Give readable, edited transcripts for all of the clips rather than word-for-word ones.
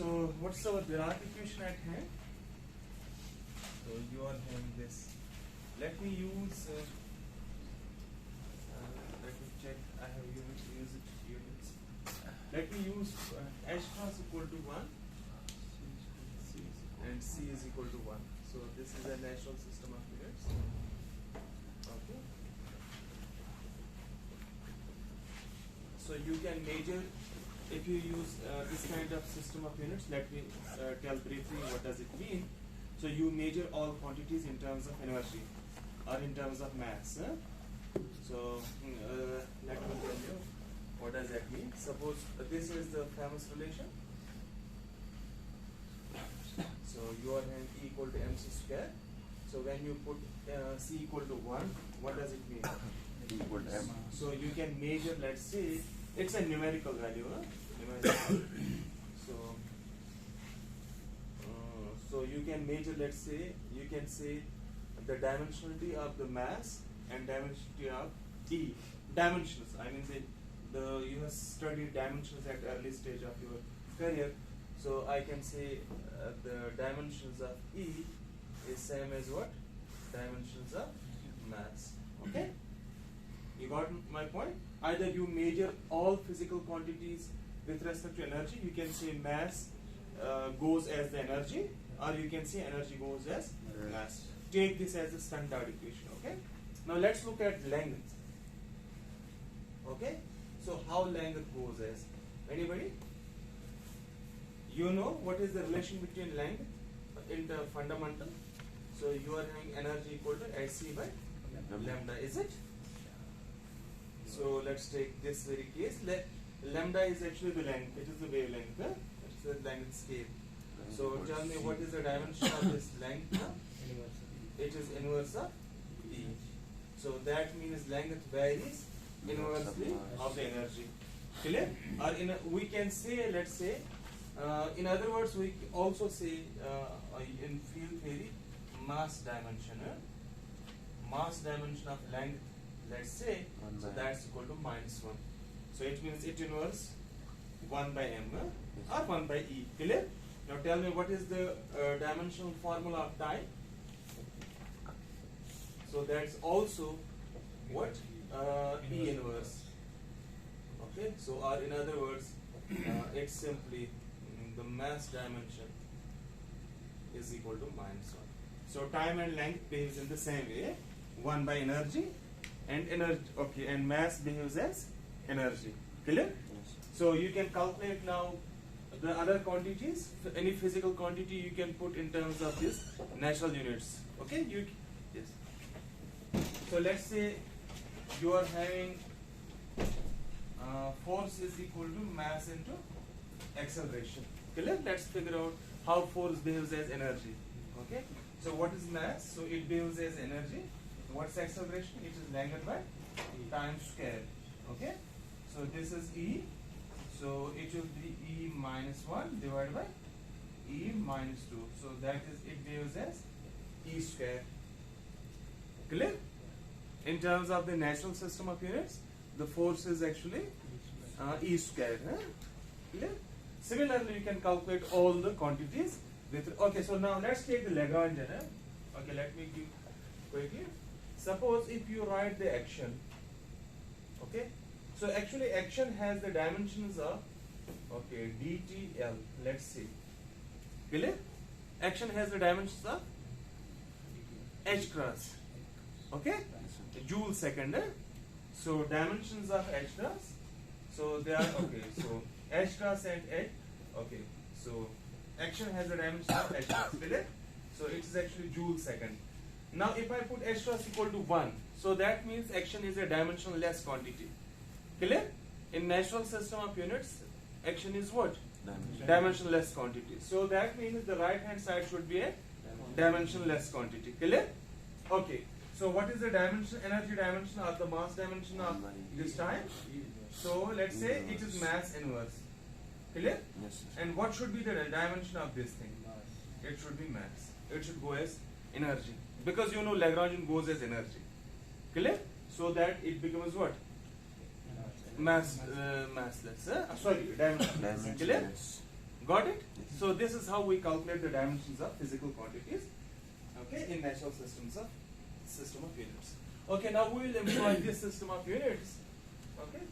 So what's our Dirac equation at hand? So you are having this. Let me use. Let me check. I have units. Use it units. Let me use h cross equal to 1 and c is equal to 1. So this is a natural system of units. Okay. So you can measure if you use this kind of system of units. Let me tell briefly what does it mean. So you measure all quantities in terms of energy or in terms of mass. So let me tell you what does that mean. Suppose this is the famous relation. So you are having E equal to mc square. So when you put c equal to 1, what does it mean? E equal to m. So you can measure, let's say, it's a numerical value. Numerical. So you can measure, let's say, you can say the dimensionality of the mass and dimensionality of E. Dimensions, I mean you have studied dimensions at early stage of your career. So I can say the dimensions of E is same as what? Dimensions of mass. Okay? You got my point? Either you measure all physical quantities with respect to energy, you can say mass goes as the energy, or you can say energy goes as mass. Take this as a standard equation. Okay? Now let's look at length. Okay? So how length goes as? Anybody? You know what is the relation between length in the fundamental? So you are having energy equal to hc by lambda, is it? So let's take this very case. Lambda is actually the length. It is the wavelength. It's the length scale. So tell me what is the dimension of this length? It is inverse of E. So that means length varies inversely of the energy. Clear? Or we can say, let's say, in other words, we also say in field theory, mass dimension. Mass dimension of length, let's say, so that's equal to -1. So it means it inverse 1 by m or 1 by E. Clear? Now tell me what is the dimensional formula of time? So that's also what? E inverse. Okay, so or in other words, it's simply the mass dimension is equal to -1. So time and length behaves in the same way. 1 by energy and energy. Okay, and mass behaves as energy. Clear? Yes. So you can calculate now the other quantities. Any physical quantity you can put in terms of this natural units. Okay? Yes. So let's say you are having force is equal to mass into acceleration. Clear? Let's figure out how force behaves as energy. Okay? So what is mass? So it behaves as energy. What's acceleration? It is length by time square. Okay? So this is E. So it will be E minus 1 divided by E minus 2. So that is, it behaves as E square. Clear? In terms of the natural system of units, the force is actually E square. Clear? Similarly, you can calculate all the quantities with. Okay, so now let's take the Lagrangian. Okay, let me give quickly. Suppose if you write the action. Okay, so actually action has the dimensions of dtl. Let's see. Clear? Action has the dimensions of h cross. Okay, joule second. So dimensions of h cross. So they are okay. So h cross and h. Okay, so action has the dimension of h cross. Clear? So it is actually joule second. Now if I put h cross equal to 1, so that means action is a dimensionless quantity. Clear? In natural system of units, action is what? Dimensionless quantity. So that means the right hand side should be a dimensionless quantity. Clear? Okay. So what is the dimension, energy dimension or the mass dimension of this time? So let's say it is mass inverse. Clear? Yes. And what should be the dimension of this thing? It should be mass. It should go as energy. Because you know Lagrangian goes as energy. Clear? So that it becomes what? Massless. Sorry, dimensionless. Clear? Got it? So this is how we calculate the dimensions of physical quantities, okay, in natural systems of system of units. Okay, now we will employ this system of units. Okay.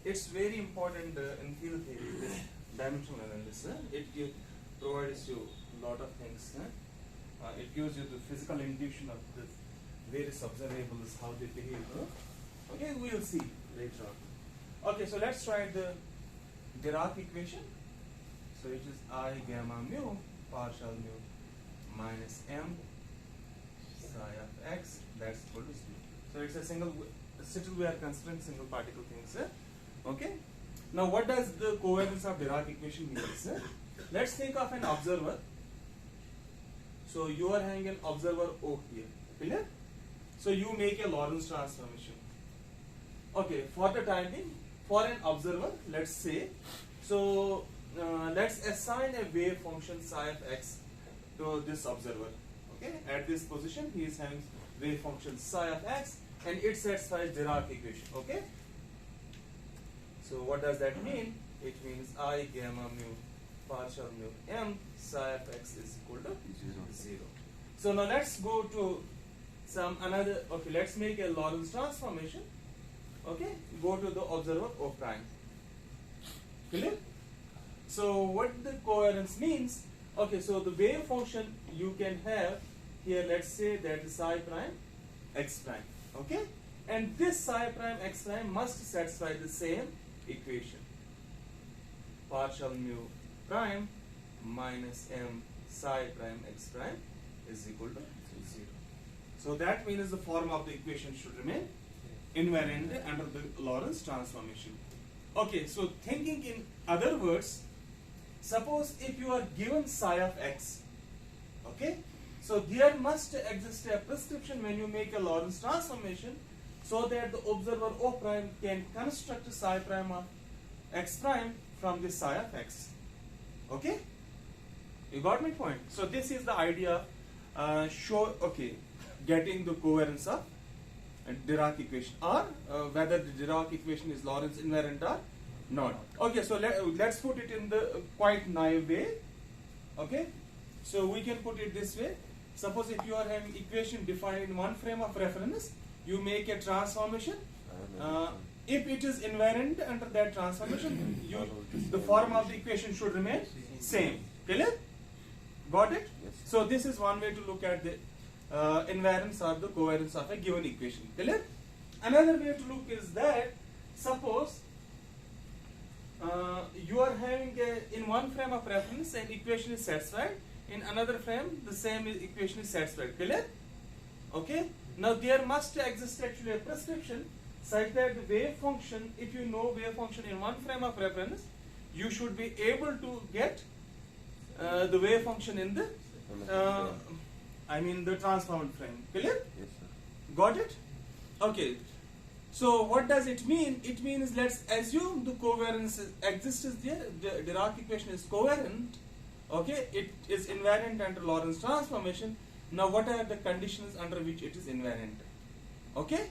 It's very important in field theory, this dimensional analysis. It provides you a lot of things. It gives you the physical intuition of the various observables, how they behave. Okay, we will see later on. Okay, so let's try the Dirac equation. So it is I gamma mu partial mu minus m psi of x, that's equal to 0. So it's a single, still we are considering single particle things. Okay. Now what does the covariance of Dirac equation mean? Let's think of an observer. So you are having an observer O here. Clear? So you make a Lorentz transformation. Okay, for the time being, for an observer, let's say, so let's assign a wave function psi of x to this observer. Okay, at this position he is having wave function psi of x and it satisfies Dirac equation. Okay, so what does that mean? It means I gamma mu partial mu m psi of x is equal to 0. So now let's go to some another. Okay, let's make a Lorentz transformation. Okay, go to the observer O prime. Clear? So what the covariance means? Okay, so the wave function you can have here, let's say that is psi prime x prime. Okay, and this psi prime x prime must satisfy the same equation. Partial mu prime minus m psi prime x prime is equal to 0. So that means the form of the equation should remain invariant under the Lorentz transformation. Okay, so thinking in other words, suppose if you are given psi of x, okay, so there must exist a prescription when you make a Lorentz transformation so that the observer O prime can construct a psi prime of x prime from the psi of x. Okay, you got my point? So this is the idea, getting the covariance of Dirac equation, or whether the Dirac equation is Lorentz invariant or not. Okay, so let's put it in the quite naive way. Okay, so we can put it this way. Suppose if you are having equation defined in one frame of reference, you make a transformation. If it is invariant under that transformation, the form of the equation should remain same. Clear? Got it? Yes. So this is one way to look at the invariance or the covariance of a given equation. Clear? Another way to look is that suppose you are having in one frame of reference an equation is satisfied, in another frame the same equation is satisfied. Clear? Okay. Now there must exist actually a prescription such that the wave function, if you know wave function in one frame of reference, you should be able to get the wave function in the the transformed frame. Clear? Yes, sir. Got it? Okay. So what does it mean? It means let's assume the covariance exists there. The Dirac equation is covariant. Okay, it is invariant under Lorentz transformation. Now what are the conditions under which it is invariant? Okay,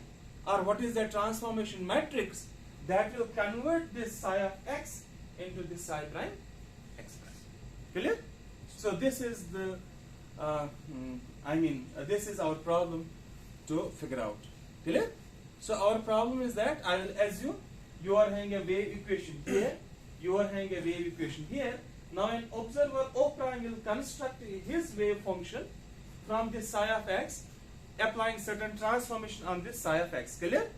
or what is the transformation matrix that will convert this psi of x into this psi prime x prime? Clear? So this is the this is our problem to figure out. Clear? So our problem is that I will assume you are having a wave equation here, you are having a wave equation here. Now an observer O prime will construct his wave function from this psi of x, applying certain transformation on this psi of x. Clear?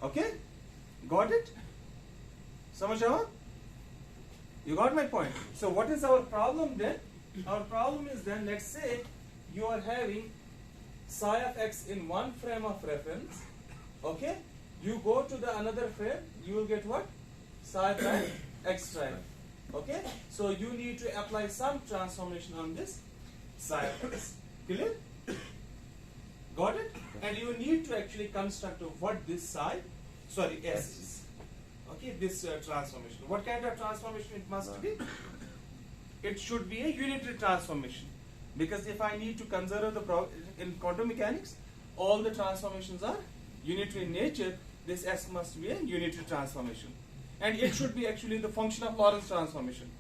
Okay? Got it? Samajh aaye? You got my point? So what is our problem then? Our problem is then, let's say you are having psi of x in one frame of reference. Okay? You go to the another frame, you will get what? Psi prime x prime. Okay? So you need to apply some transformation on this psi of x. Clear? Got it? And you need to actually construct what this s is. Okay, this transformation. What kind of transformation it must be? It should be a unitary transformation. Because if I need to conserve the in quantum mechanics, all the transformations are unitary in nature, this S must be a unitary transformation. And it should be actually the function of Lorentz transformation.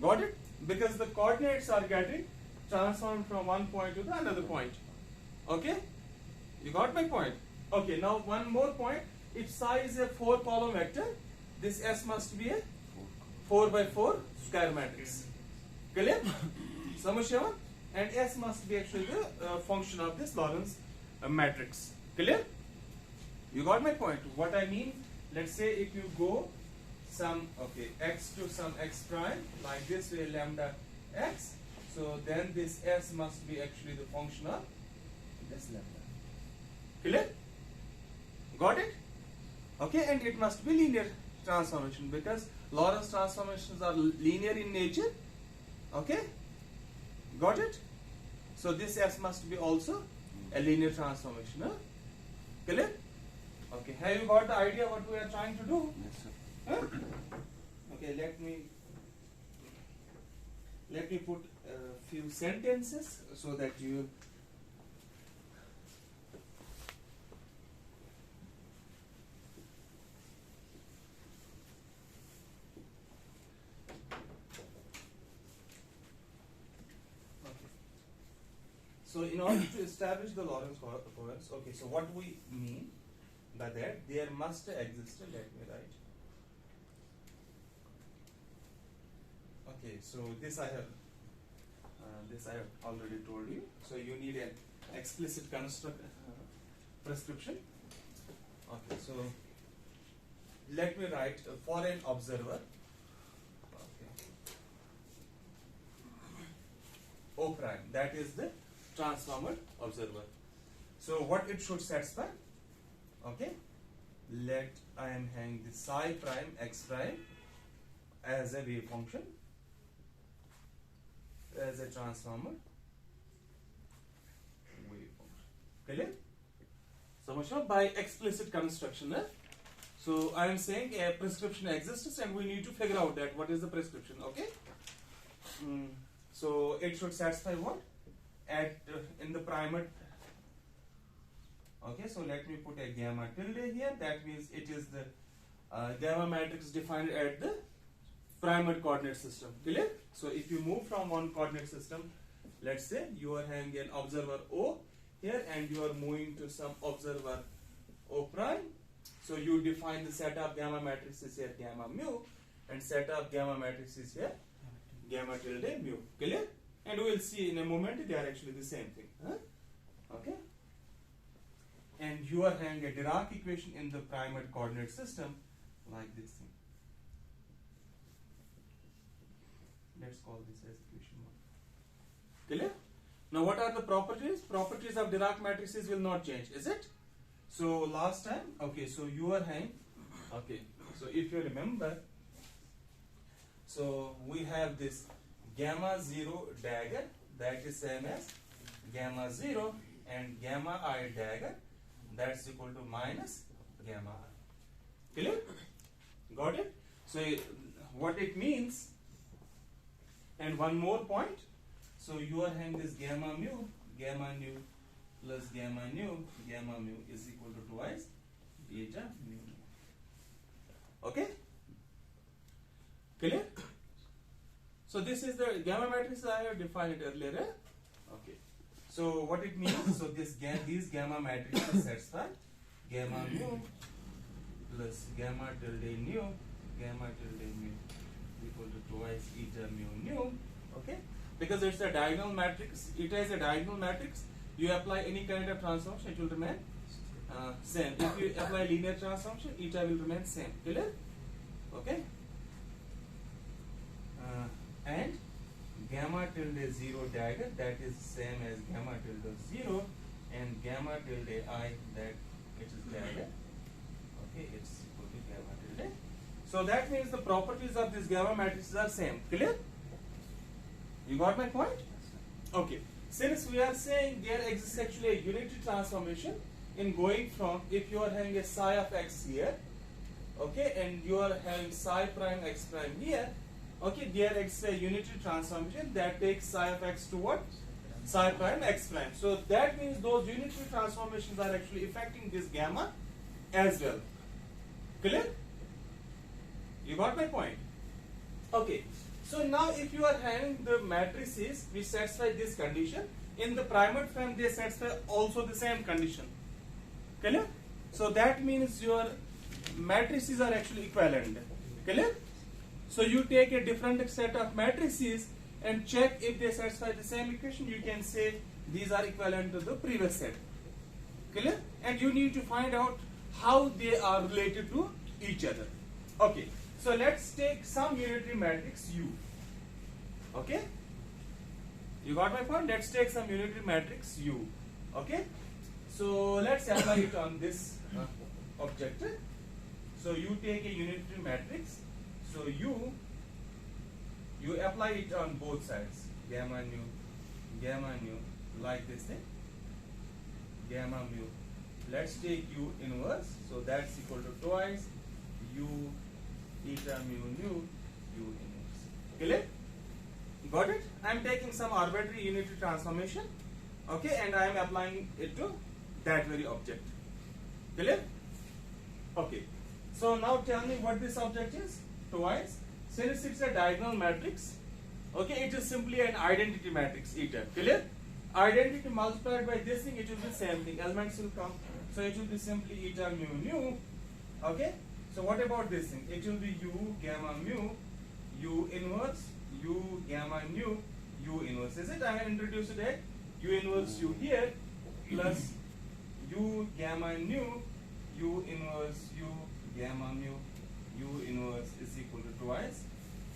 Got it? Because the coordinates are getting transformed from one point to the another point. Okay? You got my point? Okay, now one more point. If psi is a 4-column vector, this S must be a 4x4 square matrix. Clear? Samushyama? And S must be actually the function of this Lorentz matrix. Clear? You got my point? What I mean, let's say if you go some, okay, x to some x prime, like this way, lambda x, so then this S must be actually the function of this lambda. Clear? Got it? Okay, and it must be linear transformation because Lorentz transformations are linear in nature. Okay? Got it? So this S must be also a linear transformation. Huh? Clear? Okay, have you got the idea what we are trying to do? Yes, sir. Huh? Okay, let me put a few sentences so that you So in order to establish the Lorentz coherence, okay, so what we mean by that, there must exist, let me write. Okay, so this I have already told you. So you need an explicit construct prescription. Okay, so let me write for an observer. Okay. O prime, that is the transformed observer. So what it should satisfy? Okay, let I am having the psi prime x prime as a wave function, as a transformer wave function. Clear? So by explicit construction. So I am saying a prescription exists and we need to figure out that what is the prescription. Okay. So it should satisfy what? At in the primer. Okay, so let me put a gamma tilde here. That means it is the gamma matrix defined at the primer coordinate system. Clear? So if you move from one coordinate system, let's say you are having an observer O here and you are moving to some observer O prime. So you define the set of gamma matrices here gamma mu and set of gamma matrices here gamma tilde mu. Clear? And we will see in a moment they are actually the same thing. Huh? Okay? And you are having a Dirac equation in the primer coordinate system like this thing. Let's call this as equation 1. Clear? Now what are the properties? Properties of Dirac matrices will not change, is it? So last time, okay, so you are having, okay, so if you remember, so we have this gamma 0 dagger, that is same as gamma 0, and gamma I dagger, that's equal to minus gamma I. Clear? Got it? So what it means, and one more point, so you are having this gamma nu plus gamma mu is equal to twice beta mu. Okay? Clear? So this is the gamma matrix I have defined it earlier. Okay. So what it means, so these gamma matrices satisfy gamma mu plus gamma tilde nu equal to twice eta mu. Okay? Because it's a diagonal matrix, eta is a diagonal matrix, you apply any kind of transformation, it will remain same. If you apply linear transformation, eta will remain same. Clear? Okay? And gamma tilde 0 dagger, that is same as gamma tilde 0, and gamma tilde I, that it is dagger. Okay, it's equal to gamma tilde. So that means the properties of these gamma matrices are same. Clear? You got my point? Okay. Since we are saying there exists actually a unitary transformation in going from, if you are having a psi of x here, okay, and you are having psi prime x prime here, okay, there exists a unitary transformation that takes psi of x to what? psi prime x prime. So that means those unitary transformations are actually affecting this gamma as well. Clear? You got my point? Okay. So now if you are having the matrices which satisfy this condition, in the primate frame they satisfy also the same condition. Clear? So that means your matrices are actually equivalent. Clear? So you take a different set of matrices and check if they satisfy the same equation. You can say these are equivalent to the previous set. Clear? And you need to find out how they are related to each other. Okay. So let's take some unitary matrix U. Okay? You got my point? Let's take some unitary matrix U. Okay? So let's apply it on this object. So you take a unitary matrix. So you apply it on both sides. Gamma nu, like this thing. Gamma mu. Let's take U inverse. So that's equal to twice U eta mu nu U inverse. Clear? Got it? I am taking some arbitrary unitary transformation. Okay, and I am applying it to that very object. Clear? Okay. So now tell me what this object is. Twice. Since it's a diagonal matrix, okay, it is simply an identity matrix eta. Clear? Identity multiplied by this thing, it will be the same thing. Elements will come. So it will be simply eta mu nu. Okay? So what about this thing? It will be U gamma mu, U inverse, U gamma nu, U inverse. Is it? I have introduced it. U inverse U here plus U gamma nu, U inverse U gamma mu, U inverse is equal to twice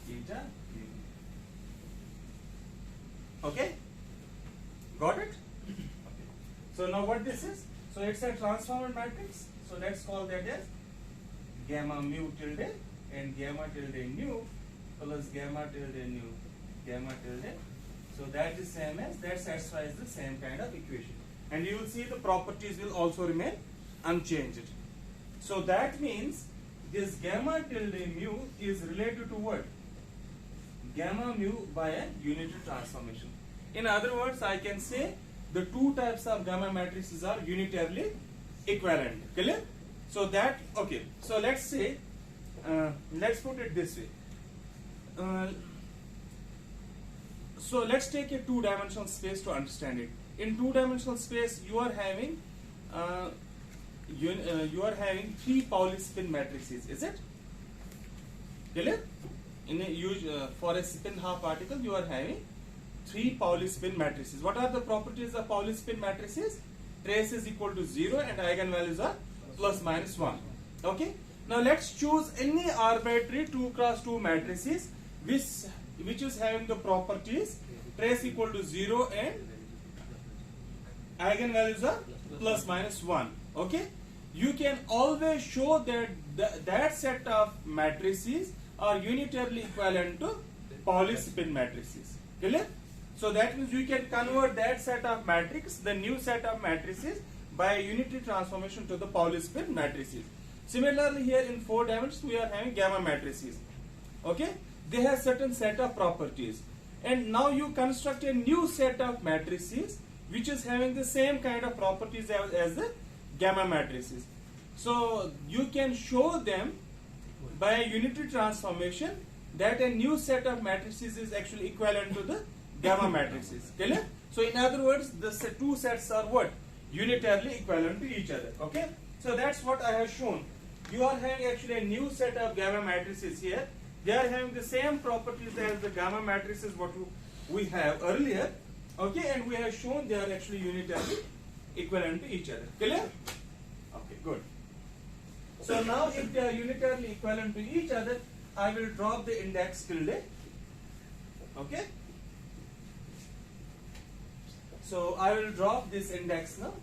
eta mu. Okay? Got it? Okay. So now what this is? So it's a transformer matrix. So let's call that as gamma mu tilde and gamma tilde nu plus gamma tilde nu gamma tilde. So that is same as, that satisfies the same kind of equation. And you will see the properties will also remain unchanged. So that means this gamma tilde mu is related to what? Gamma mu by a unitary transformation. In other words, I can say the two types of gamma matrices are unitarily equivalent. Clear? So that, okay. So let's say, let's put it this way. So let's take a two-dimensional space to understand it. In two-dimensional space, you are having three Pauli spin matrices. Is it? Clear? In a for a spin half particle, you are having three Pauli spin matrices. What are the properties of Pauli spin matrices? Trace is equal to 0 and eigenvalues are plus minus 1. Okay. Now let's choose any arbitrary 2 cross 2 matrices which is having the properties trace equal to 0 and eigenvalues are plus minus 1. Okay. You can always show that that set of matrices are unitarily equivalent to Pauli spin matrices. Clear? So that means you can convert that set of matrix, the new set of matrices, by a unitary transformation to the Pauli spin matrices. Similarly, here in 4 dimensions we are having gamma matrices. Okay, they have certain set of properties, and now you construct a new set of matrices which is having the same kind of properties as the gamma matrices. So you can show them by a unitary transformation that a new set of matrices is actually equivalent to the gamma matrices. Clear? So in other words, the two sets are what? Unitarily equivalent to each other. Okay? So that's what I have shown. You are having actually a new set of gamma matrices here. They are having the same properties as the gamma matrices what we have earlier. Okay? And we have shown they are actually unitarily equivalent to each other. Clear? Okay, good. So now if they are unitarily equivalent to each other, I will drop the index tilde. Okay? So I will drop this index now.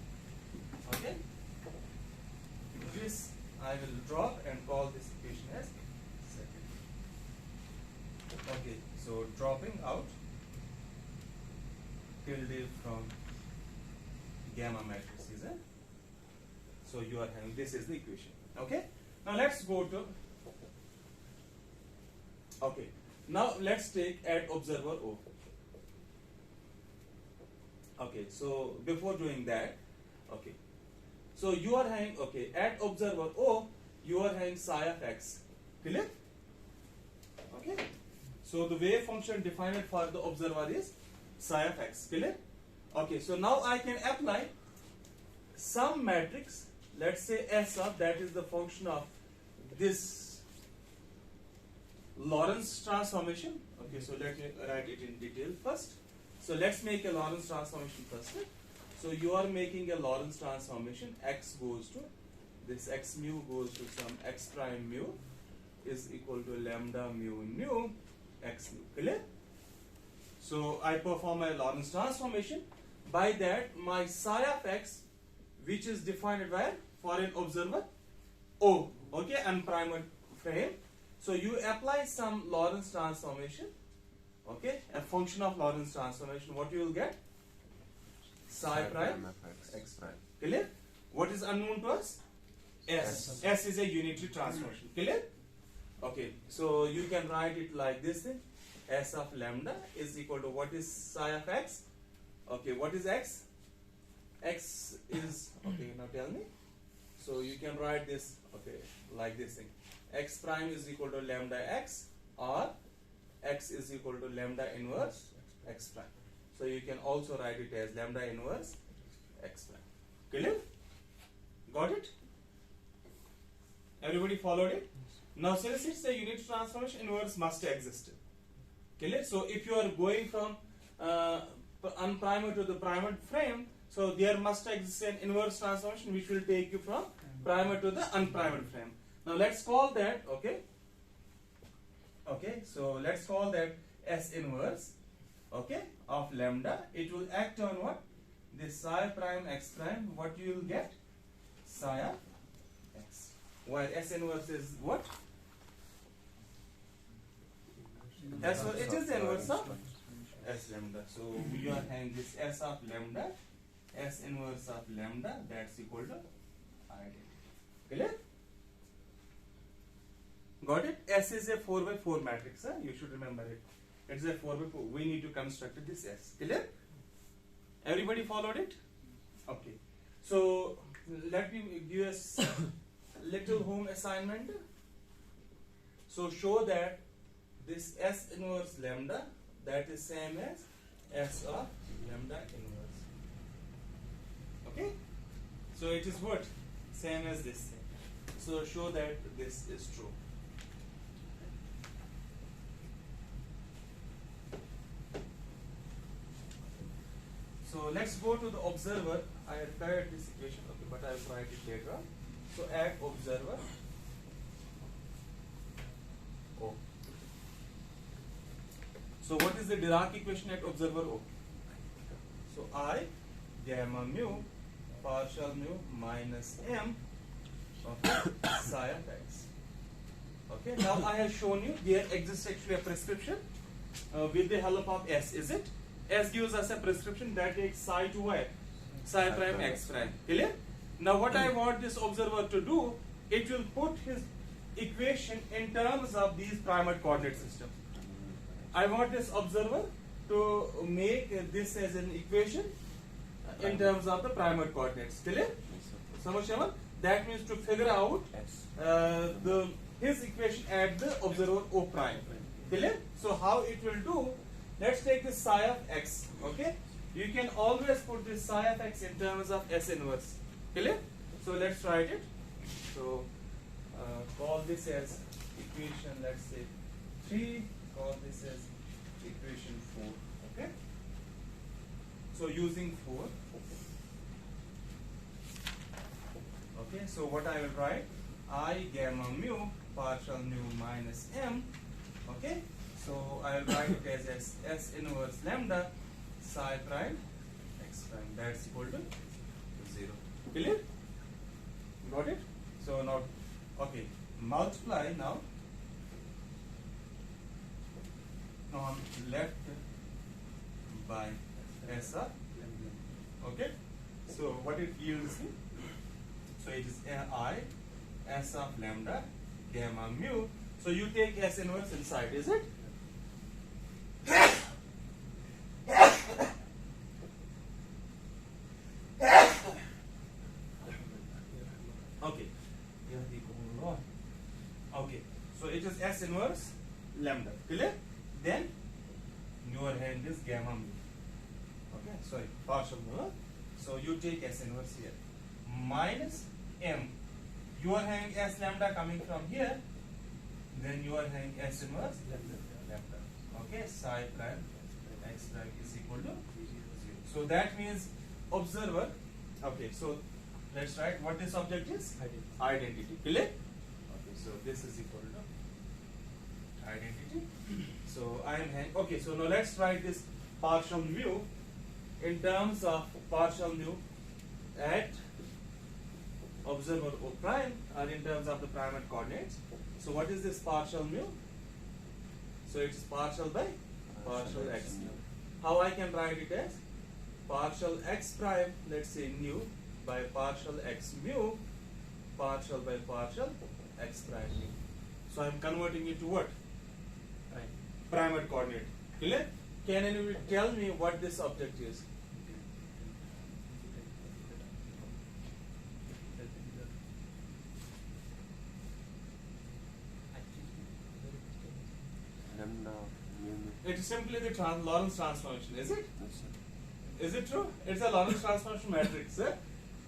Okay? This I will drop and call this equation as second. Okay, so dropping out tilde from gamma matrices. So you are having, this is the equation. Okay? Now let's go to, okay, now let's take at observer O. Okay, so before doing that, okay, so you are having, okay, at observer O, you are having psi of x, clear? Okay, so the wave function defined for the observer is psi of x, clear? Okay, so now I can apply some matrix, let's say S of, that is the function of this Lorentz transformation. Okay, so let me write it in detail first. So let's make a Lorentz transformation first. So you are making a Lorentz transformation. X goes to this, x mu goes to some x prime mu is equal to lambda mu nu x mu. Clear? So I perform a Lorentz transformation. By that, my psi of x, which is defined by for an observer O, okay, unprimed frame. So you apply some Lorentz transformation, okay, a function of Lorentz transformation. What you will get? Psi prime x prime. Clear? What is unknown to us? S. S is a unitary transformation. Clear? Okay, so you can write it like this thing. S of lambda is equal to, what is psi of x? Okay, what is x? X is, okay, now tell me. So you can write this, okay, like this thing. X prime is equal to lambda x, or x is equal to lambda inverse x prime. So you can also write it as lambda inverse x prime. Clear? Got it? Everybody followed it? Now since it's a unit transformation, inverse must exist. Clear? So if you are going from unprimed to the primed frame, so there must exist an inverse transformation which will take you from primed to the unprimed frame. Now let's call that, okay, so let's call that S inverse, okay, of lambda. It will act on what? This psi prime x prime. What you will get? Psi of x. While S inverse is what? That's what it is, the inverse of S lambda. So we are having this S of lambda, S inverse of lambda, that's equal to identity. Clear? Got it? S is a 4 by 4 matrix. Huh? You should remember it. It's a 4 by 4. We need to construct this S. Clear? Everybody followed it? Okay. So let me give us little home assignment. So show that this S inverse lambda, that is same as S of lambda inverse. Okay? So it is what? Same as this thing. So show that this is true. So let's go to the observer. I had prepared this equation, okay, but I will write it later on. So at observer O. So what is the Dirac equation at observer O? So I gamma mu partial mu minus m of psi of x. Okay, now I have shown you there exists actually a prescription with the help of S, is it? S gives us a prescription that takes psi to y, psi prime x prime. Clear? Now what I want this observer to do, it will put his equation in terms of these primary coordinate systems. I want this observer to make this as an equation in terms of the primary coordinates. Clear? Samashaman? That means to figure out his equation at the observer O prime. Clear? So how it will do? Let's take this psi of x. Okay? You can always put this psi of x in terms of S inverse. Clear? So let's write it. So call this as equation, let's say 3. Call this as equation 4. Okay? So using 4. Okay, so what I will write? I gamma mu partial mu minus m. Okay? So I will write it as S inverse lambda psi prime x prime. That's equal to 0. Clear? Got it? So now, okay, multiply now on left by S of, okay? So what it yields me? So it is I S of lambda gamma mu. So you take S inverse inside, is it? S inverse lambda. Clear? Then you are having this gamma mu. Okay, sorry, partial mu. Huh? So you take S inverse here minus M. You are having S lambda coming from here. Then you are having S inverse lambda. Okay, psi prime x prime is equal to 0. So that means observer. Okay, so let's write what this object is. Identity. Clear? Okay, so this is equal to identity. So I am having. Okay, so now let's write this partial mu in terms of partial mu at observer O prime or in terms of the primate coordinates. So what is this partial mu? So it's partial by partial x mu. How I can write it as partial x prime, let's say nu, by partial x mu, partial by partial x prime mu. So I'm converting it to what? Primate coordinate. Clear? Can anyone tell me what this object is? It is simply the Lorentz transformation, is it? Is it true? It's a Lorentz transformation matrix.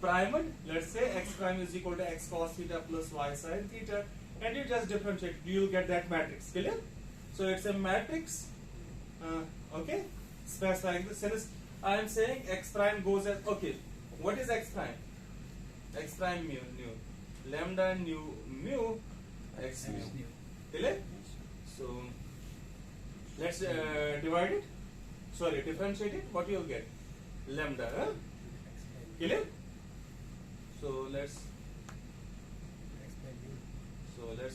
Primate, let's say x prime is equal to x cos theta plus y sin theta, and you just differentiate, you will get that matrix. Clear? So it's a matrix. Okay, specifying this. Since I am saying x prime goes as, okay, what is x prime? X prime mu, lambda nu mu x mu. Clear? So let's divide it. Sorry, differentiate it. What you will get? Lambda. Huh? Clear? So let's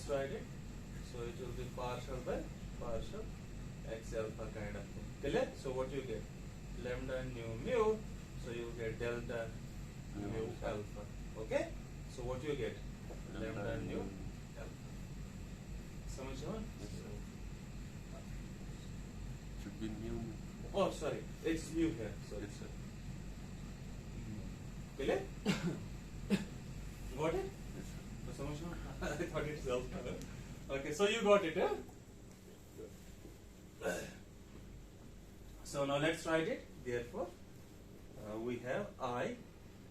write it. So it will be partial by partial x alpha kind of thing. Clear? So what you get? Lambda nu mu. So you will get delta mu alpha. Okay? So what you get? Lambda nu alpha. Samajh? Should be mu. Oh, sorry. It's mu here. Sorry. Yes, sir. Clear? Got it? Yes, sir. I thought it's alpha. Okay, so you got it, huh? So now let's write it. Therefore, we have I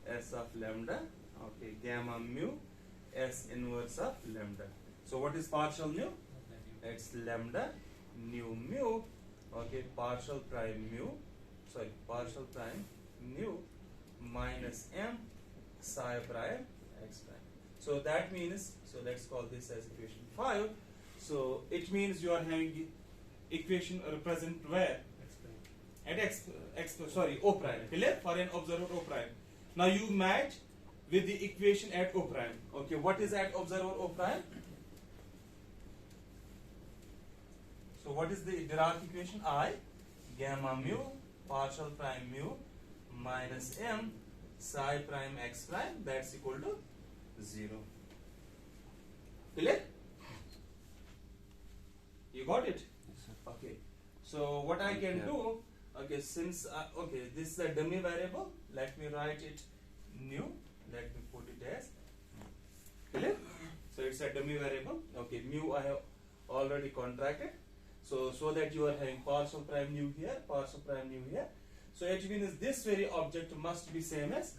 S of lambda, okay, gamma mu, S inverse of lambda. So what is partial mu? It's lambda nu mu, okay, partial prime mu minus m psi prime x prime. So that means, so let's call this as equation 5. So it means you are having equation represent where? At O prime. Clear? For an observer O prime. Now you match with the equation at O prime. Okay, what is at observer O prime? So what is the Dirac equation? I gamma mu partial prime mu minus m psi prime x prime, that's equal to 0. Clear? You got it? Yes, sir. Okay. So what I can do, okay, since okay, this is a dummy variable, let me write it new. Let me put it as clear. So it's a dummy variable. Okay, mu I have already contracted. So that you are having partial prime nu here, partial prime nu here. So it means this very object must be same as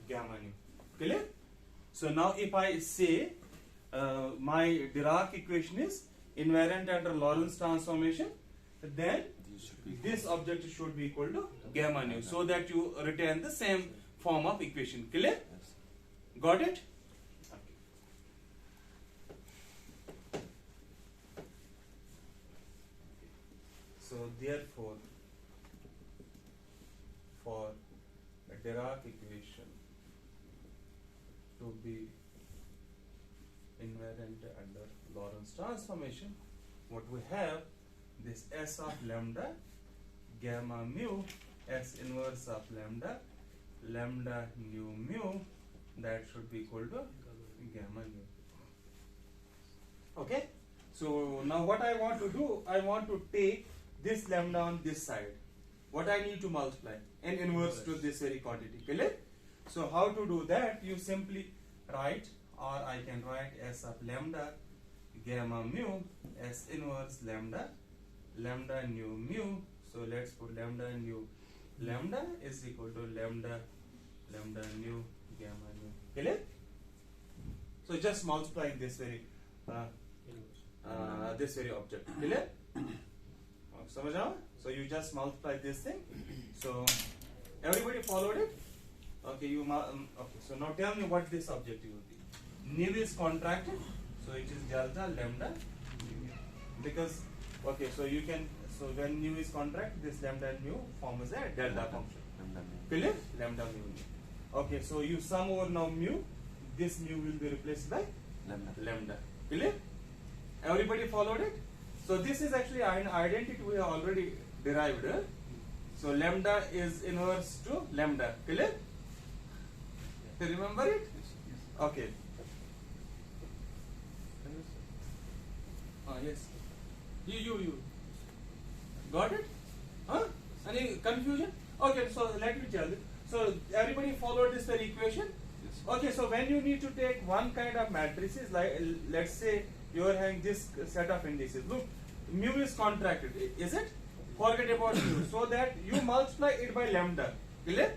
gamma nu. Clear? So now if I say my Dirac equation is invariant under Lorentz transformation, then this object should be equal to gamma nu, so that you retain the same form of equation. Clear? Yes. Got it? So therefore, for a Dirac equation to be invariant under Lorentz transformation, what we have, this S of lambda, gamma mu, S inverse of lambda, lambda nu mu, that should be equal to gamma nu. Okay? So now what I want to do, I want to take this lambda on this side. What I need to multiply? An inverse to this very quantity. Clear? So how to do that? You simply write, or I can write S of lambda gamma mu S inverse lambda nu mu. So let's put lambda nu. Lambda is equal to lambda nu gamma nu. Clear? So just multiply this very object. Clear? समझ आओ? So you just multiply this thing. So everybody followed it? Okay, okay. So now tell me what this object will be. Nu is contracted, so it is delta lambda. Because okay, so you can, so when nu is contracted, this lambda nu forms a delta function. Clear? Lambda mu. Okay, so you sum over now mu. This mu will be replaced by lambda. Clear? Everybody followed it? So this is actually an identity we have already derived. So lambda is inverse to lambda. Clear? You remember it? Okay. Yes. You. Got it? Huh? Any confusion? Okay, so let me tell you. So everybody followed this equation? Okay, so when you need to take one kind of matrices, like let's say you are having this set of indices. Look, mu is contracted, is it? Forget about mu. So that you multiply it by lambda. Clear?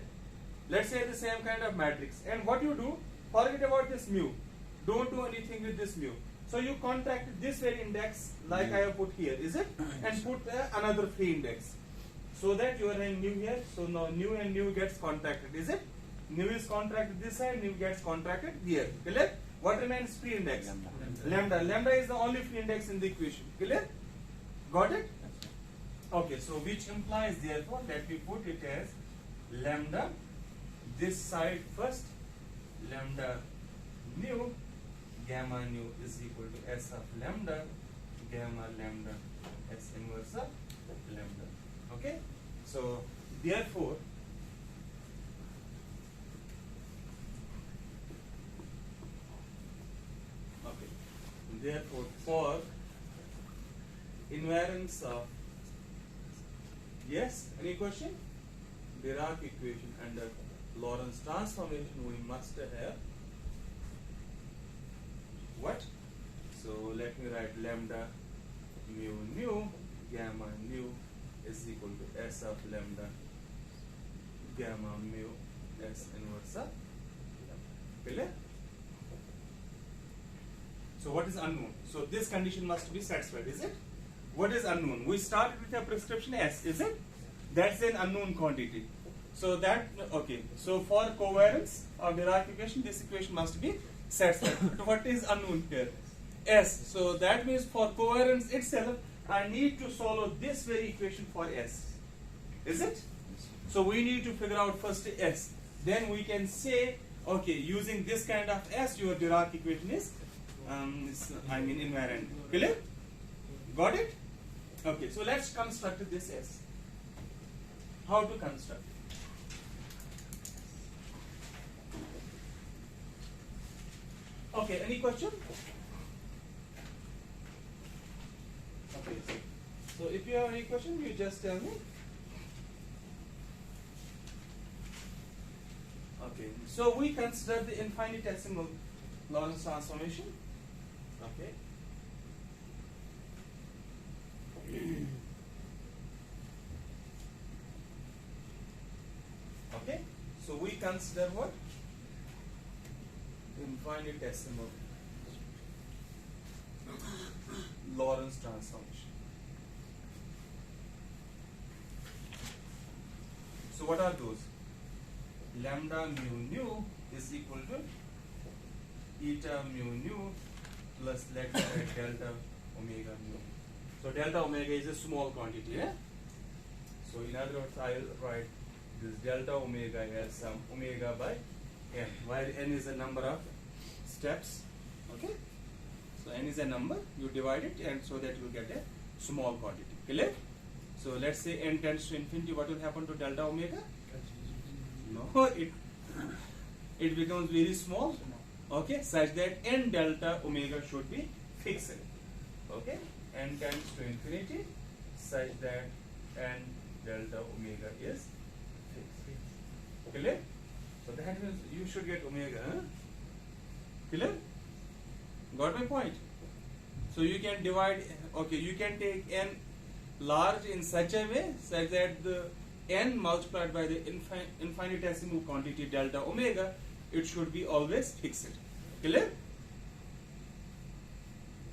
Let's say the same kind of matrix. And what you do, forget about this mu. Don't do anything with this mu. So you contract this very index like I have put here, is it? And put another free index. So that you are having nu here. So now nu and nu gets contracted, is it? Nu is contracted this side, nu gets contracted here. Clear? What remains free index? Lambda. Lambda is the only free index in the equation. Clear? Got it? Okay, so which implies therefore that we put it as lambda, this side first, lambda nu, gamma nu is equal to S of lambda, gamma lambda, S inverse of lambda. Okay? So, therefore, for invariance of, yes, any question? Dirac equation under Lorentz transformation, we must have what? So let me write lambda mu nu gamma nu is equal to S of lambda gamma mu S inverse of lambda. Clear? So what is unknown? So this condition must be satisfied, is it? What is unknown? We started with a prescription S, is it? That's an unknown quantity. So that, okay. So for covariance of Dirac equation, this equation must be satisfied. But what is unknown here? S. So that means for covariance itself, I need to solve this very equation for S. Is it? So we need to figure out first S. Then we can say, okay, using this kind of S, your Dirac equation is invariant. Clear? Got it? Okay, so let's construct this S. How to construct? Okay, any question? Okay, so if you have any question, you just tell me. Okay, so we consider the infinitesimal Lorentz transformation. Okay. Okay, so we consider what? Infinitesimal Lorentz transformation. So what are those? Lambda mu nu is equal to eta mu nu plus let's say delta omega mu. So delta omega is a small quantity, yeah? So in other words, I will write this delta omega as some omega by n, where n is a number of steps. Okay? So n is a number, you divide it, and so that you get a small quantity. Clear? So let's say n tends to infinity, what will happen to delta omega? No, it becomes very small. Okay, such that n delta omega should be fixed. Okay, n tends to infinity, such that n delta omega is fixed. Clear? So that means you should get omega. Huh? Clear? Got my point? So you can divide, okay, you can take n large in such a way such that the n multiplied by the infinitesimal quantity delta omega, it should be always fixed. Clear?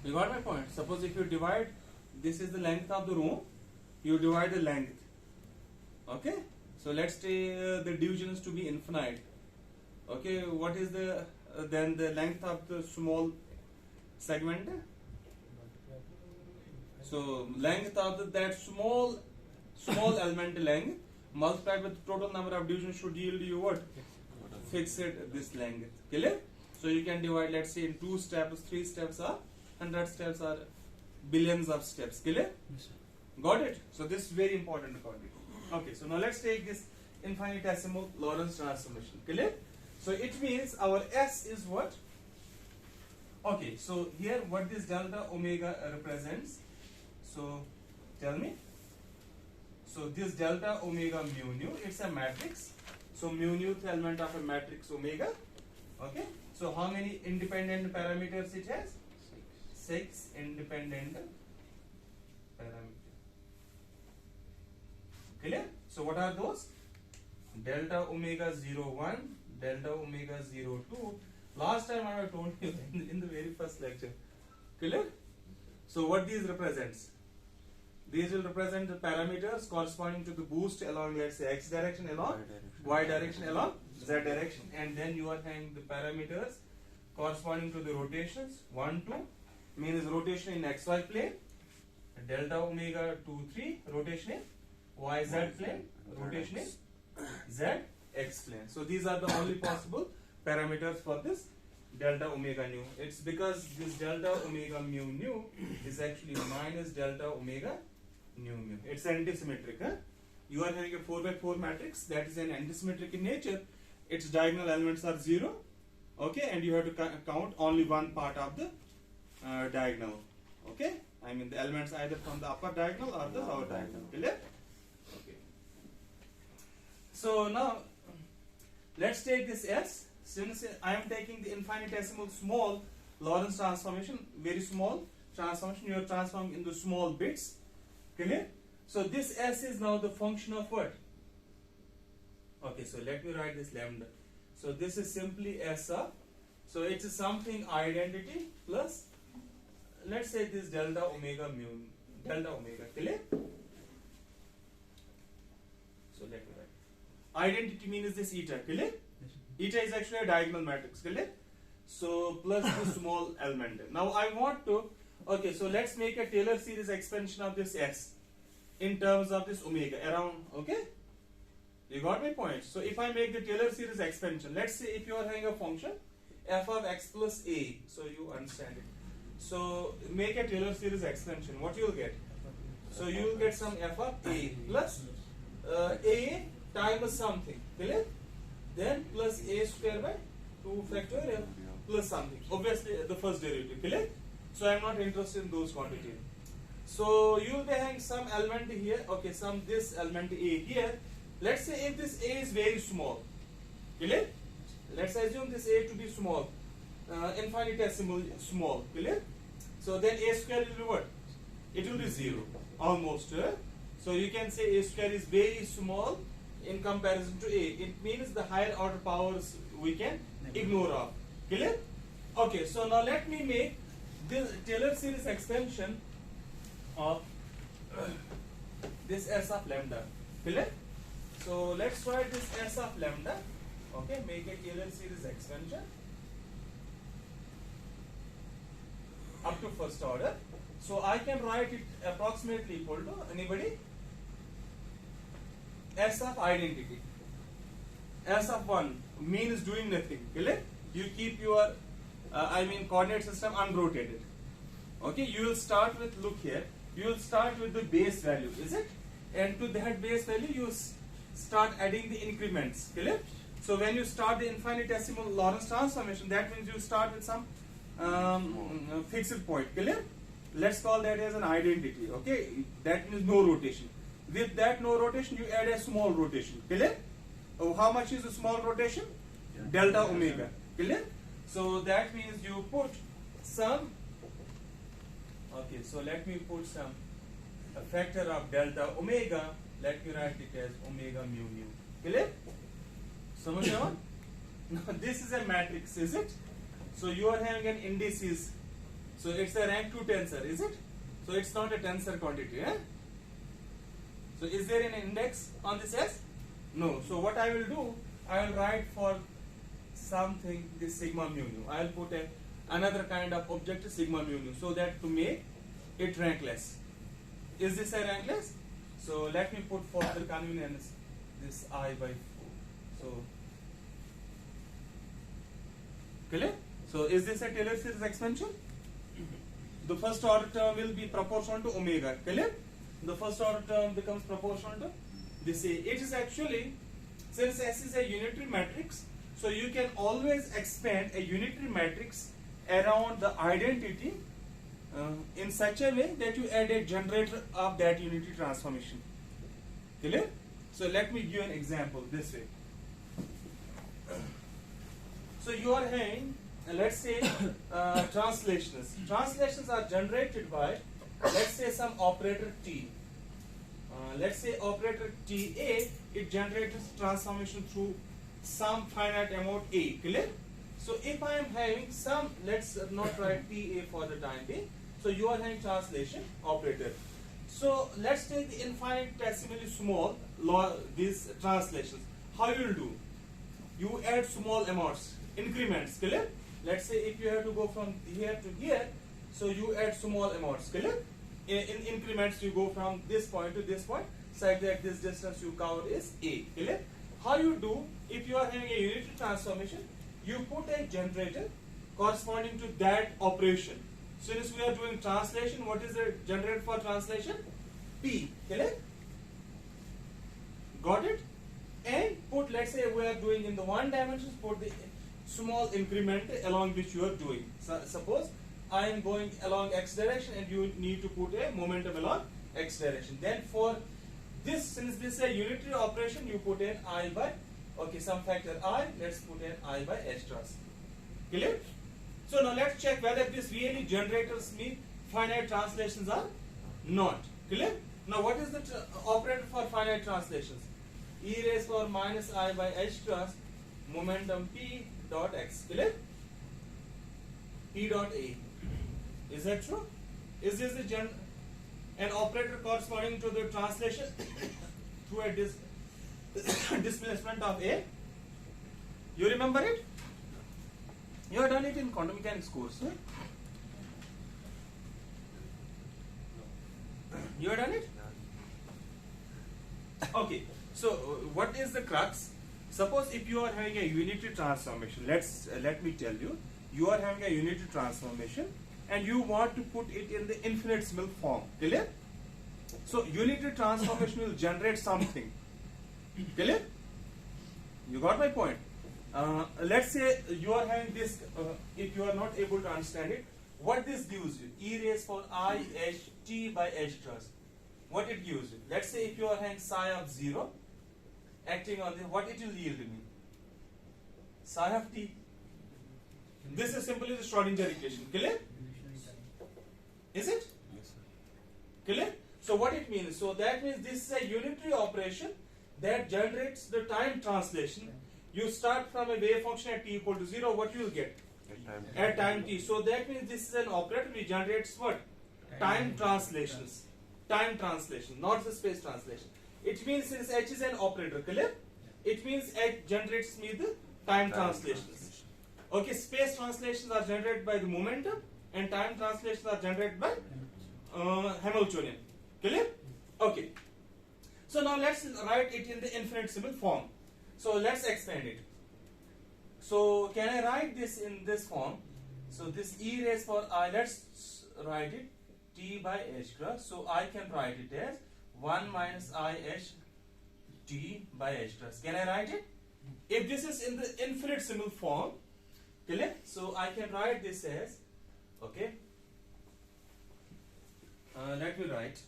You got my point? Suppose if you divide, this is the length of the room, you divide the length. Okay? So let's say the division is to be infinite. Okay, what is the then the length of the small segment? So length of that small element length multiplied with the total number of divisions should yield you what? Fix it this length. Clear? So you can divide, let's say, in 2 steps, 3 steps, or 100 steps, or billions of steps. Clear? Yes, sir. Got it? So this is very important quantity. Okay, so now let's take this infinitesimal Lorentz transformation. Clear? So it means our S is what? Okay, so here what this delta omega represents. So tell me. So this delta omega mu nu, it's a matrix. So mu nu is the element of a matrix omega. Okay. So how many independent parameters it has? 6 independent parameters. Clear? So what are those? Delta omega 01, delta omega 02. Last time I have told you in the very first lecture. Clear? So what these represents? These will represent the parameters corresponding to the boost along, let's say, x direction, along y direction, along z direction, and then you are having the parameters corresponding to the rotations. 1, 2 means rotation in xy plane, delta omega 2, 3 rotation in yz plane, rotation in zx plane. So these are the only possible parameters for this delta omega nu. It's because this delta omega mu nu is actually minus delta omega nu mu. It's antisymmetric. Huh? You are having a 4 by 4 matrix that is an antisymmetric in nature. Its diagonal elements are 0. Okay, and you have to count only one part of the diagonal. Okay, I mean the elements either from the upper diagonal or the lower diagonal. Clear? Okay. So now let's take this S. Since I am taking the infinitesimal small Lorentz transformation, very small transformation, you are transforming into small bits. Clear? So this S is now the function of what? Okay, so let me write this lambda. So this is simply S of, so it is something identity plus, let's say this delta omega mu, delta omega. Clear? So let me write. Identity means this eta. Clear? Eta is actually a diagonal matrix. Clear? So plus the small element. Now I want to, okay, so let's make a Taylor series expansion of this S in terms of this omega around. Okay, you got my point. So if I make the Taylor series expansion, let's say if you are having a function f of x plus a, so you understand it. So make a Taylor series expansion, what you will get? So you will get some f of a plus a times something. Clear? Then plus a square by 2 factorial plus something. Obviously the first derivative. Clear? So I am not interested in those quantities. So you will be having some element here. Okay, some this element a here. Let's say if this a is very small. Clear? Let's assume this a to be small, infinitesimal small. Clear? So then a square will be what? It will be 0 almost. So you can say a square is very small in comparison to a. It means the higher order powers we can ignore of. Clear? Okay, so now let me make this Taylor series expansion of this S of lambda. Clear? So let's write this S of lambda. Okay, make a Taylor series expansion up to first order. So I can write it approximately equal to anybody? S of identity. S of 1 means doing nothing. Clear? You keep your coordinate system unrotated. Okay, you will start with, look here, you will start with the base value, is it? And to that base value you start adding the increments. Clear? So when you start the infinitesimal Lorentz transformation, that means you start with some fixed point. Clear? Let's call that as an identity. Okay, that means no rotation. With that no rotation, you add a small rotation. Clear? Oh, how much is a small rotation? Delta omega. Clear? So that means you put some Okay, so let me put some a factor of delta omega. Let me write it as omega mu nu. Clear? समझ रहे हो? Now this is a matrix, is it? So you are having an indices. So it's a rank 2 tensor, is it? So it's not a tensor quantity, eh? So is there an index on this S? No. So what I will do, I will write for something this sigma mu nu. I will put another kind of object sigma mu nu, so that to make it rankless. Is this a rankless? So let me put for the convenience this I by 4. So clear? So is this a Taylor series expansion? The first order term will be proportional to omega. Clear? The first order term becomes proportional to this A. It is actually, since S is a unitary matrix, so you can always expand a unitary matrix around the identity in such a way that you add a generator of that unitary transformation. Clear? So let me give you an example this way. So you are having, let's say, translations. Translations are generated by, let's say, some operator T. Let's say operator TA, it generates transformation through some finite amount A. Clear? So if I am having some, let's not write TA for the time being. So you are having translation operator. So let's take the infinitesimally small these translations. How you will do? You add small amounts, increments. Clear? Let's say if you have to go from here to here, so you add small amounts. Clear? In increments you go from this point to this point, such that this distance you cover is A. Clear? How you do? If you are having a unitary transformation, you put a generator corresponding to that operation. Since we are doing translation, what is the generator for translation? P. Clear? Got it? And put, let's say we are doing in the one dimension, put the small increment along which you are doing. So, suppose I am going along x direction and you need to put a momentum along x direction. Then for this, since this is a unitary operation, you put an I by, okay, some factor I, let's put an I by h cross. Clear? So now let's check whether this really generators mean finite translations or not. Clear? Now what is the operator for finite translations? E raised power minus I by h cross momentum P dot x. Clear? P dot A. Is that true? Is this the an operator corresponding to the translation through a displacement of A? You remember it? You have done it in quantum mechanics course, right? You have done it? Okay. So what is the crux? Suppose if you are having a unitary transformation, let me tell you, you are having a unitary transformation and you want to put it in the infinitesimal form. Clear? So unitary transformation will generate something. Clear? You got my point? Let's say you are having this, if you are not able to understand it, what this gives you? E raised for I h t by h cross. What it gives you? Let's say if you are having psi of 0 acting on this, what it will yield me? Psi of t. This is simply the Schrodinger equation. Clear? Is it? Yes, sir. Clear? So what it means? So that means this is a unitary operation that generates the time translation. You start from a wave function at t equal to 0, what you will get? At time t. So that means this is an operator which generates what? Time translations. Time translation, not the space translation. It means since h is an operator, clear? It means h generates me the time translations. Okay, space translations are generated by the momentum and time translations are generated by Hamiltonian. Clear? Okay. So now let's write it in the infinitesimal form. So let's expand it. So can I write this in this form? So this e raised for I, let's write it t by h cross. So I can write it as 1 minus I h t by h cross. Can I write it? If this is in the infinitesimal form, clear? So I can write this as, okay, let me write,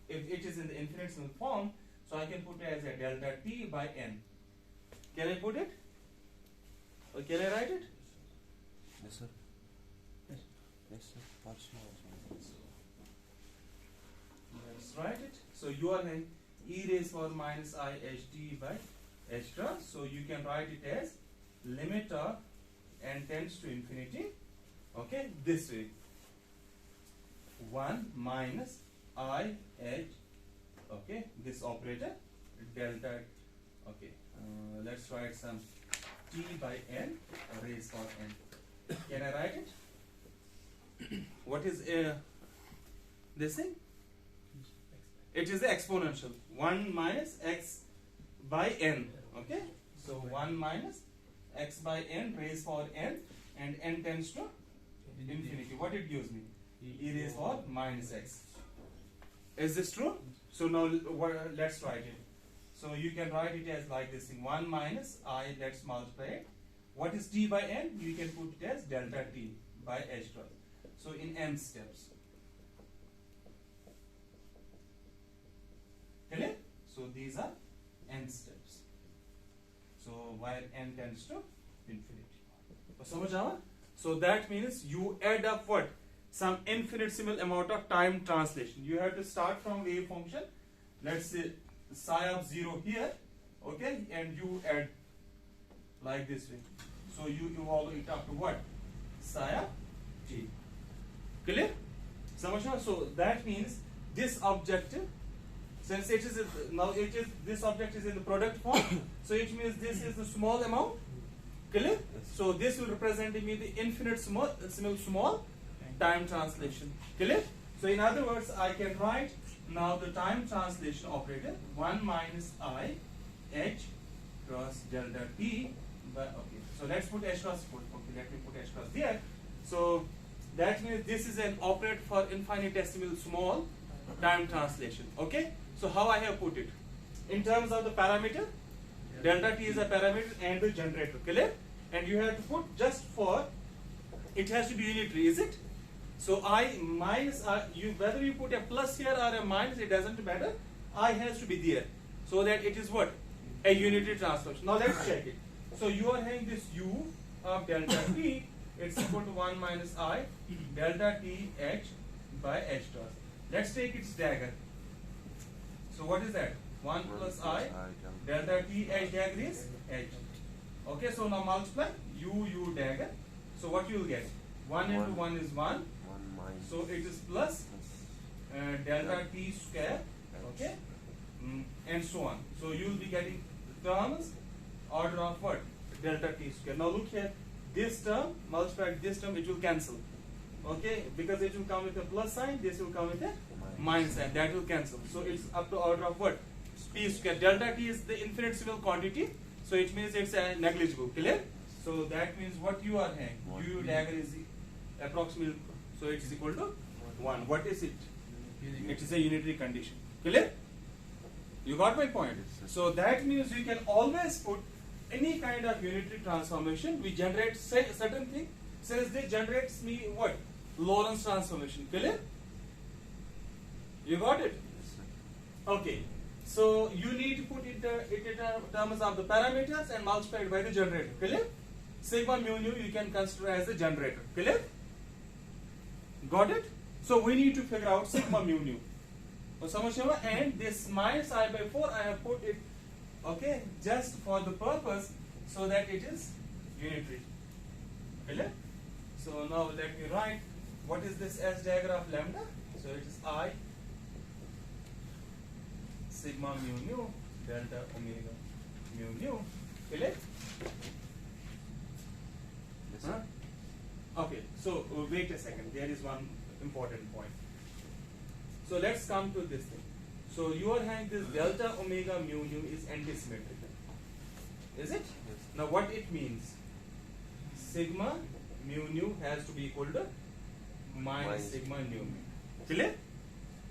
if it is in the infinitesimal form, so I can put it as a delta t by n. Can I put it? Or can I write it? Yes, sir. Yes, sir. Partial. write it. So you are having e raised power minus I h d by h cross. So you can write it as limit of n tends to infinity. Okay, this way. 1 minus I h. Okay, this operator delta. Okay, let's write some t by n raised power n. Can I write it? What is this thing? It is the exponential 1 minus x by n. Okay, so 1 minus x by n raised power n, and n tends to infinity. What it gives me? E raised power minus x. Is this true? So now let's write it. So you can write it as like this thing: 1 minus I. Let's multiply it. What is t by n? You can put it as delta t by h cross. So in n steps. Clear? So these are n steps. So while n tends to infinity. So that means you add up what? Some infinitesimal amount of time translation. You have to start from wave function. Let's say psi of 0 here. Okay, and you add like this way. So you evolve it up to what? Psi of t. Clear? So that means this objective, since it is now this object is in the product form, so it means this is the small amount. Clear? So this will represent me the infinite small time translation. Clear? So in other words, I can write now the time translation operator 1 minus I h cross delta t by, okay. So let's put h cross. Okay, let me put h cross there. So that means this is an operator for infinitesimal small time translation. Okay. So how I have put it? In terms of the parameter, delta t is a parameter and the generator. Clear? And you have to put just for, it has to be unitary, is it? So I minus whether you put a plus here or a minus, it doesn't matter. I has to be there, so that it is what? A unitary transformation. Now let's check it. So you are having this u of delta t, it's equal to 1 minus I delta t h by h cross. Let's take its dagger. So what is that? 1 plus I delta t h dagger is h. Okay, so now multiply u dagger. So what you will get? 1 into 1 is 1. So it is plus delta t square. Okay, and so on. So you will be getting terms order of what? Delta t square. Now look here. This term multiplied with this term, it will cancel. Okay, because it will come with a plus sign. This will come with a minus sign. That will cancel. So it's up to order of what? T square. Delta t is the infinitesimal quantity. So it means it's negligible. Clear? So that means what you are having? U dagger is approximately. So it is equal to 1. What is it? It is a unitary condition. Clear? You got my point? So that means you can always put any kind of unitary transformation. We generate certain thing. Since this generates me what? Lorentz transformation. Clear? You got it? Okay. So you need to put it in terms of the parameters and multiply it by the generator. Clear? Sigma mu nu you can consider as the generator. Clear? Got it? So we need to figure out sigma mu nu. And this minus I by 4 I have put it, okay, just for the purpose so that it is unitary. Clear? So now let me write what is this S dagger of lambda. So it is I sigma mu nu delta omega mu nu. Clear? Yes, Huh? Okay, so wait a second, there is one important point. So let's come to this thing. So you are having this delta omega mu nu is antisymmetric. Is it? Yes. Now what it means? Sigma mu nu has to be equal to minus sigma nu. Clear?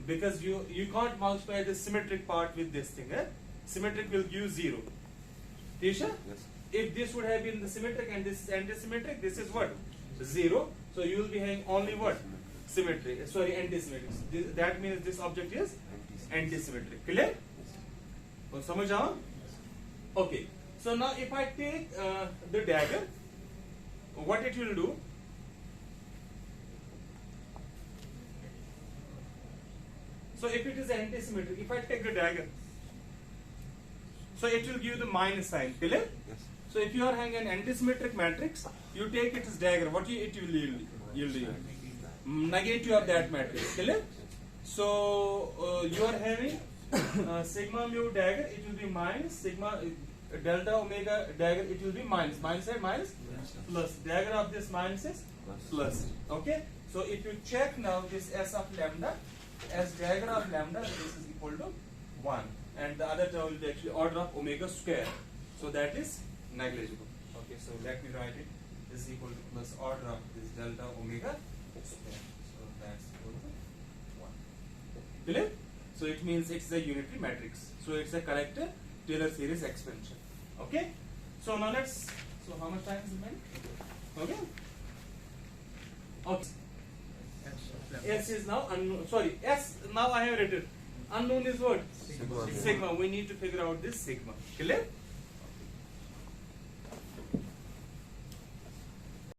Because you can't multiply the symmetric part with this thing. Symmetric will give 0. Tisha? Yes. If this would have been the symmetric and this is antisymmetric, this is what? 0. So you will be having only what? Symmetry. Sorry, antisymmetric. That means this object is antisymmetric. Clear? So, samajh aa? Okay. So now if I take the dagger, what it will do? So if it is antisymmetric, if I take the dagger, so it will give the minus sign. Clear? Yes. So if you are having an antisymmetric matrix, you take it as dagger. What it will yield you? Negative of that matrix. Clear? So you are having sigma mu dagger, it will be minus, sigma delta omega dagger, it will be minus. Minus and minus plus. Dagger of this minus is plus. Okay? So if you check now this S of lambda, as dagger of lambda, this is equal to 1. And the other term will be actually order of omega square. So that is negligible. Okay, so let me write it. This is equal to plus order of this delta omega square. So that's equal to 1. Clear? So it means it's a unitary matrix. So it's a correct Taylor series expansion. Okay? So now let's, so how much time is remaining? Okay? Okay. S is now unknown. Sorry, S now I have written. Unknown is what? Sigma. Sigma. We need to figure out this sigma. Clear?